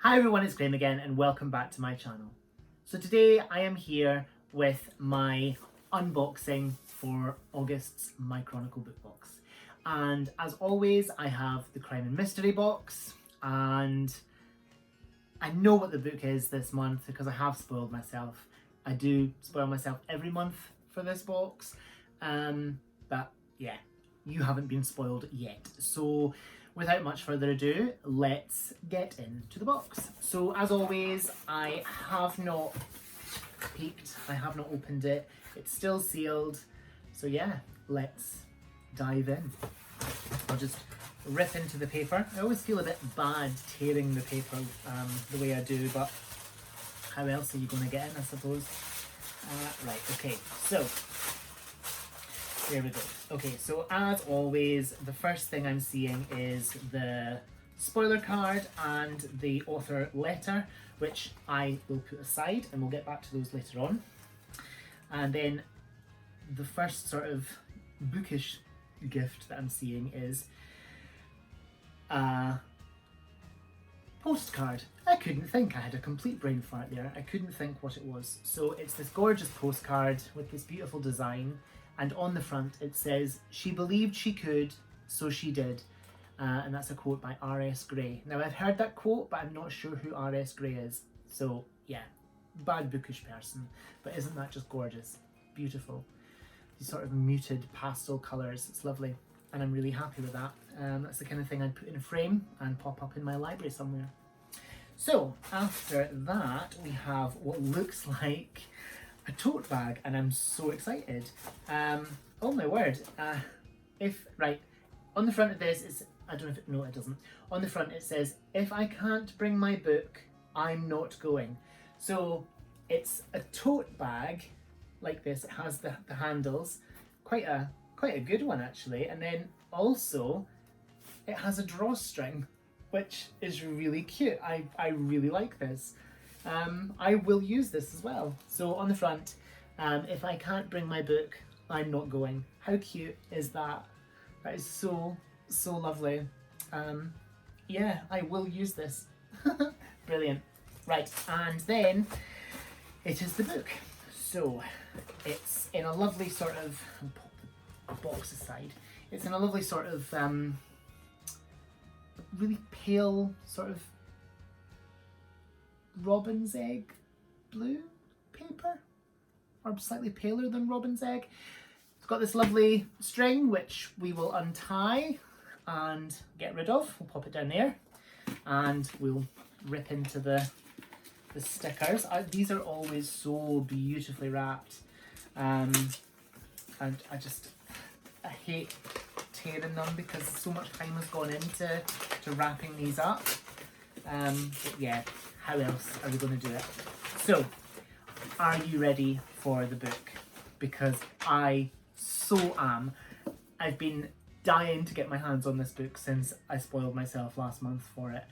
Hi everyone, it's Graham again and welcome back to my channel. So today I am here with my unboxing for August's My Chronicle book box. And as always, I have the crime and mystery box, and I know what the book is this month because I have spoiled myself. I do spoil myself every month for this box, but yeah, you haven't been spoiled yet. So without much further ado, let's get into the box. So as always, I have not peeked, I have not opened it. It's still sealed. So yeah, let's dive in. I'll just rip into the paper. I always feel a bit bad tearing the paper the way I do, but how else are you going to get in, I suppose? Right, okay, so there we go. Okay, so as always, the first thing I'm seeing is the spoiler card and the author letter, which I will put aside and we'll get back to those later on. And then the first sort of bookish gift that I'm seeing is a postcard. I couldn't think, I had a complete brain fart there. I couldn't think what it was. So it's this gorgeous postcard with this beautiful design. And on the front it says, "She believed she could, so she did." And that's a quote by R.S. Gray. Now I've heard that quote, but I'm not sure who R.S. Gray is. So yeah, bad bookish person. But isn't that just gorgeous? Beautiful. These sort of muted pastel colours. It's lovely. And I'm really happy with that. That's the kind of thing I'd put in a frame and pop up in my library somewhere. So after that, we have what looks like a tote bag, and I'm so excited. Oh my word. Right, on the front of this, it's, I don't know if it, no it doesn't. On the front it says, "If I can't bring my book, I'm not going." So it's a tote bag like this. It has the handles, quite a good one actually, and then also it has a drawstring, which is really cute. I really like this. I will use this as well. So on the front, "If I can't bring my book, I'm not going." How cute is that? That is so lovely. Yeah, I will use this. Brilliant. Right, and then it is the book. So it's in a lovely sort of, I'll put the box aside. It's in a lovely sort of really pale sort of robin's egg blue paper, or slightly paler than robin's egg. It's got this lovely string which we will untie and get rid of. We'll pop it down there and we'll rip into the stickers. These are always so beautifully wrapped, and I hate tearing them because so much time has gone into wrapping these up. But yeah, how else are we going to do it? So, are you ready for the book? Because I so am. I've been dying to get my hands on this book since I spoiled myself last month for it.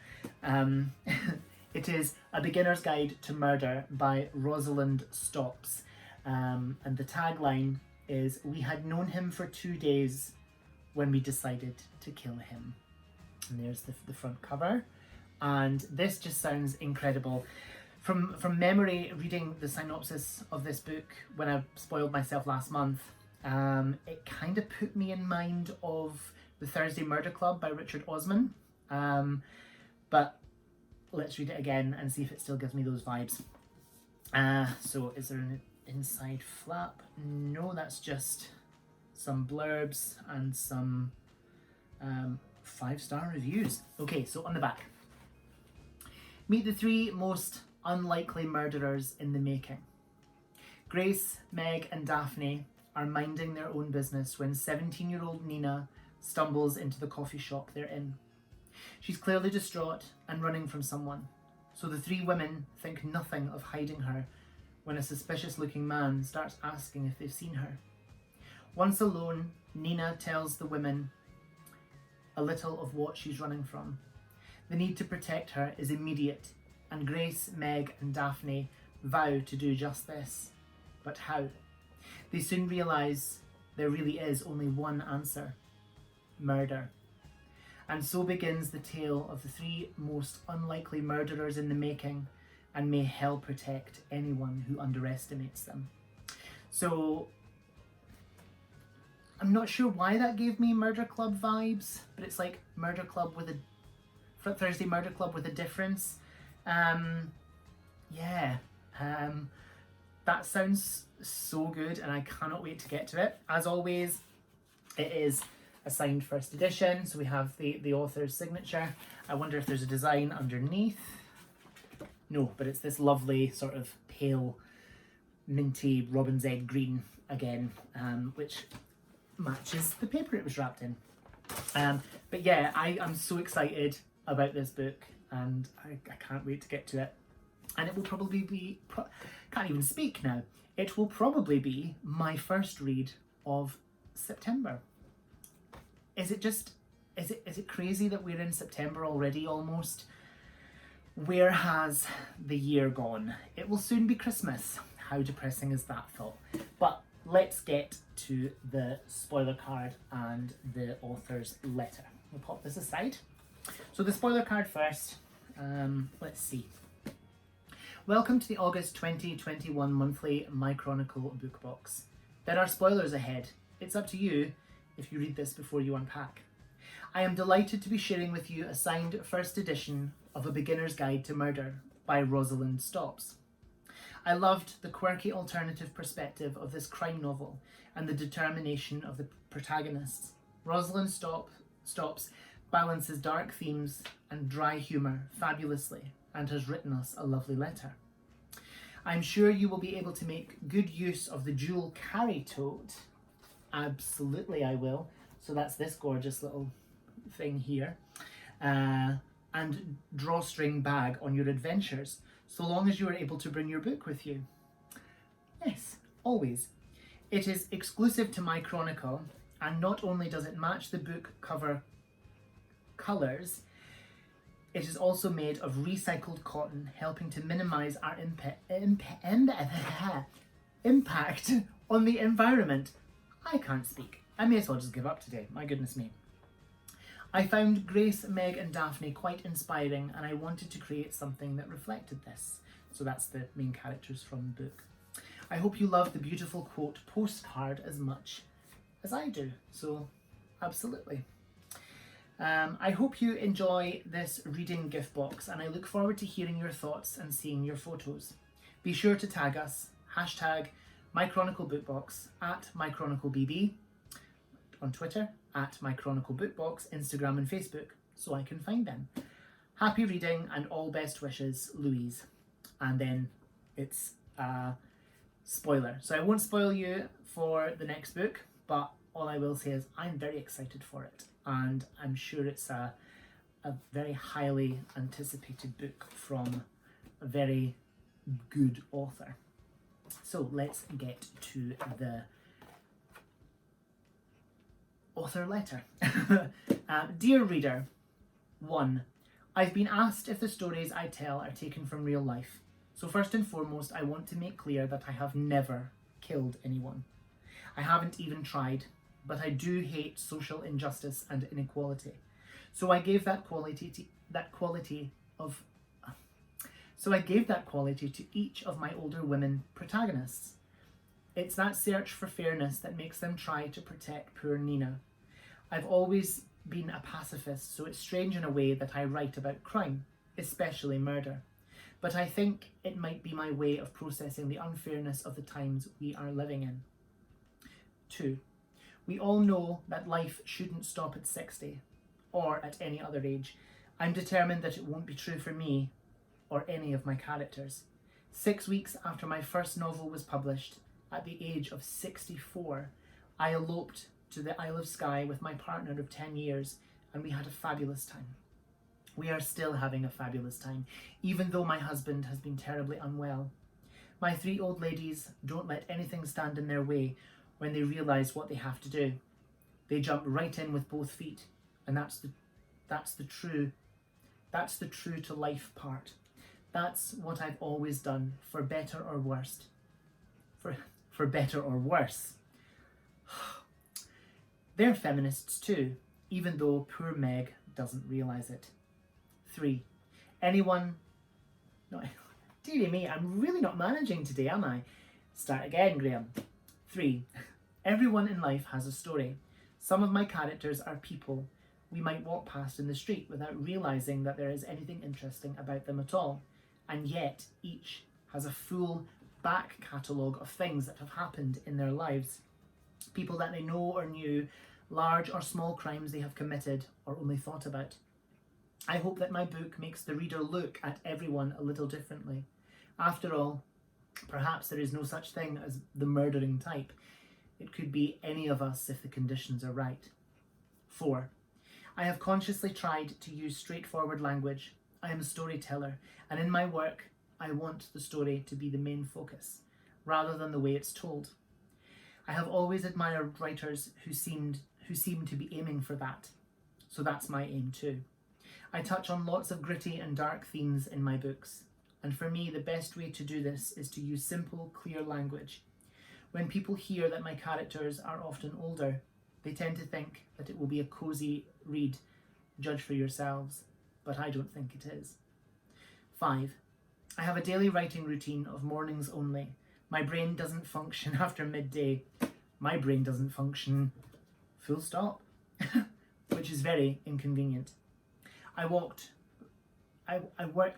It is A Beginner's Guide to Murder by Rosalind Stopes. And the tagline is, "We had known him for 2 days when we decided to kill him." And there's the front cover. And this just sounds incredible. From memory, reading the synopsis of this book when I spoiled myself last month, it kind of put me in mind of The Thursday Murder Club by Richard Osman. But let's read it again and see if it still gives me those vibes. So is there an inside flap? No, that's just some blurbs and some 5-star reviews. Okay, so on the back. "Meet the 3 most unlikely murderers in the making. Grace, Meg and Daphne are minding their own business when 17-year-old Nina stumbles into the coffee shop they're in. She's clearly distraught and running from someone, so the 3 women think nothing of hiding her when a suspicious-looking man starts asking if they've seen her. Once alone, Nina tells the women a little of what she's running from. The need to protect her is immediate, and Grace, Meg and Daphne vow to do just this. But how? They soon realise there really is only one answer: murder. And so begins the tale of the three most unlikely murderers in the making, and may hell protect anyone who underestimates them. So I'm not sure why that gave me Murder Club vibes, but it's like Murder Club with a Thursday Murder Club with a difference. That sounds so good, and I cannot wait to get to it. As always, it is a signed first edition, so we have the author's signature. I wonder if there's a design underneath. No, but it's this lovely sort of pale minty robin's egg green again, which matches the paper it was wrapped in. But yeah, I'm so excited about this book, and I can't wait to get to it. And it will probably be, can't even speak now, it will probably be my first read of September. Is it crazy that we're in September already almost? Where has the year gone? It will soon be Christmas. How depressing is that thought? But let's get to the spoiler card and the author's letter. We'll pop this aside. So the spoiler card first. Let's see. Welcome to the August 2021 monthly My Chronicle book box. There are spoilers ahead. It's up to you if you read this before you unpack. I am delighted to be sharing with you a signed first edition of A Beginner's Guide to Murder by Rosalind Stops. I loved the quirky alternative perspective of this crime novel and the determination of the protagonists. Rosalind Stops balances dark themes and dry humour fabulously and has written us a lovely letter. I'm sure you will be able to make good use of the dual carry tote. Absolutely I will. So that's this gorgeous little thing here. And drawstring bag on your adventures, so long as you are able to bring your book with you. Yes, always. It is exclusive to My Chronicle, and not only does it match the book cover colours, it is also made of recycled cotton, helping to minimise our impact on the environment. I can't speak. I may as well just give up today, my goodness me. I found Grace, Meg and Daphne quite inspiring, and I wanted to create something that reflected this. So that's the main characters from the book. I hope you love the beautiful quote Postcard as much as I do. So absolutely. I hope you enjoy this reading gift box, and I look forward to hearing your thoughts and seeing your photos. Be sure to tag us, hashtag MyChronicleBookBox, at MyChronicleBB on Twitter, at MyChronicleBookBox, Instagram and Facebook, so I can find them. Happy reading and all best wishes, Louise. And then it's a spoiler. So I won't spoil you for the next book, but all I will say is I'm very excited for it. And I'm sure it's a very highly anticipated book from a very good author. So let's get to the author letter. Dear reader, 1. I've been asked if the stories I tell are taken from real life. So first and foremost, I want to make clear that I have never killed anyone. I haven't even tried, but I do hate social injustice and inequality. So I gave that quality to each of my older women protagonists. It's that search for fairness that makes them try to protect poor Nina. I've always been a pacifist, so it's strange in a way that I write about crime, especially murder. But I think it might be my way of processing the unfairness of the times we are living in. 2. We all know that life shouldn't stop at 60, or at any other age. I'm determined that it won't be true for me, or any of my characters. 6 weeks after my first novel was published, at the age of 64, I eloped to the Isle of Skye with my partner of 10 years, and we had a fabulous time. We are still having a fabulous time, even though my husband has been terribly unwell. My 3 old ladies don't let anything stand in their way when they realise what they have to do. They jump right in with both feet, and that's the true to life part. That's what I've always done, for better or worse. For better or worse. They're feminists too, even though poor Meg doesn't realise it. 3. Anyone... No, dearie me, I'm really not managing today, am I? Start again, Graham. 3. Everyone in life has a story. Some of my characters are people we might walk past in the street without realising that there is anything interesting about them at all. And yet, each has a full back catalogue of things that have happened in their lives. People that they know or knew, large or small crimes they have committed or only thought about. I hope that my book makes the reader look at everyone a little differently. After all, perhaps there is no such thing as the murdering type. It could be any of us if the conditions are right. 4. I have consciously tried to use straightforward language. I am a storyteller, and in my work, I want the story to be the main focus, rather than the way it's told. I have always admired writers who seem to be aiming for that, so that's my aim too. I touch on lots of gritty and dark themes in my books, and for me, the best way to do this is to use simple, clear language. When people hear that my characters are often older, they tend to think that it will be a cosy read. Judge for yourselves, but I don't think it is. 5. I have a daily writing routine of mornings only. My brain doesn't function after midday. My brain doesn't function full stop, which is very inconvenient. I worked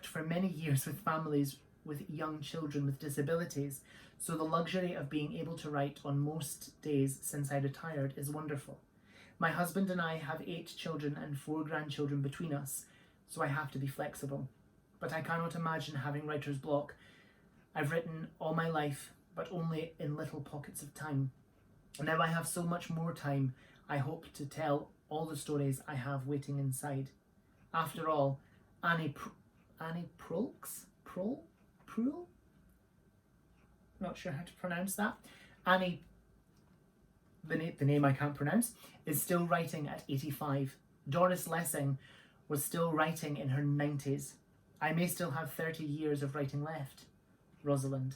for many years with families with young children with disabilities, so the luxury of being able to write on most days since I retired is wonderful. My husband and I have 8 children and 4 grandchildren between us, so I have to be flexible. But I cannot imagine having writer's block. I've written all my life, but only in little pockets of time. Now I have so much more time, I hope to tell all the stories I have waiting inside. After all, Annie Proulx? Not sure how to pronounce that. Annie, the name I can't pronounce, is still writing at 85. Doris Lessing was still writing in her 90s. I may still have 30 years of writing left. Rosalind.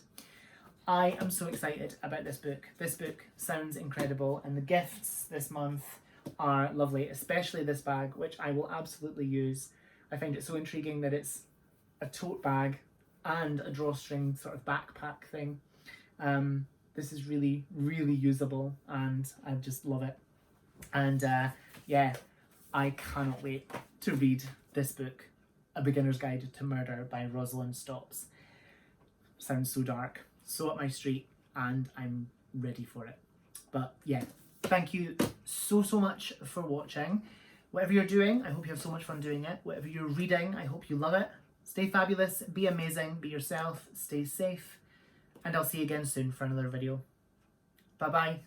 I am so excited about this book. This book sounds incredible, and the gifts this month are lovely, especially this bag, which I will absolutely use. I find it so intriguing that it's a tote bag and a drawstring sort of backpack thing. This is really, really usable, and I just love it. And yeah, I cannot wait to read this book, A Beginner's Guide to Murder by Rosalind Stopes. Sounds so dark, so up my street, and I'm ready for it. But yeah, thank you so much for watching. Whatever you're doing, I hope you have so much fun doing it. Whatever you're reading, I hope you love it. Stay fabulous, be amazing, be yourself, stay safe, and I'll see you again soon for another video. Bye bye.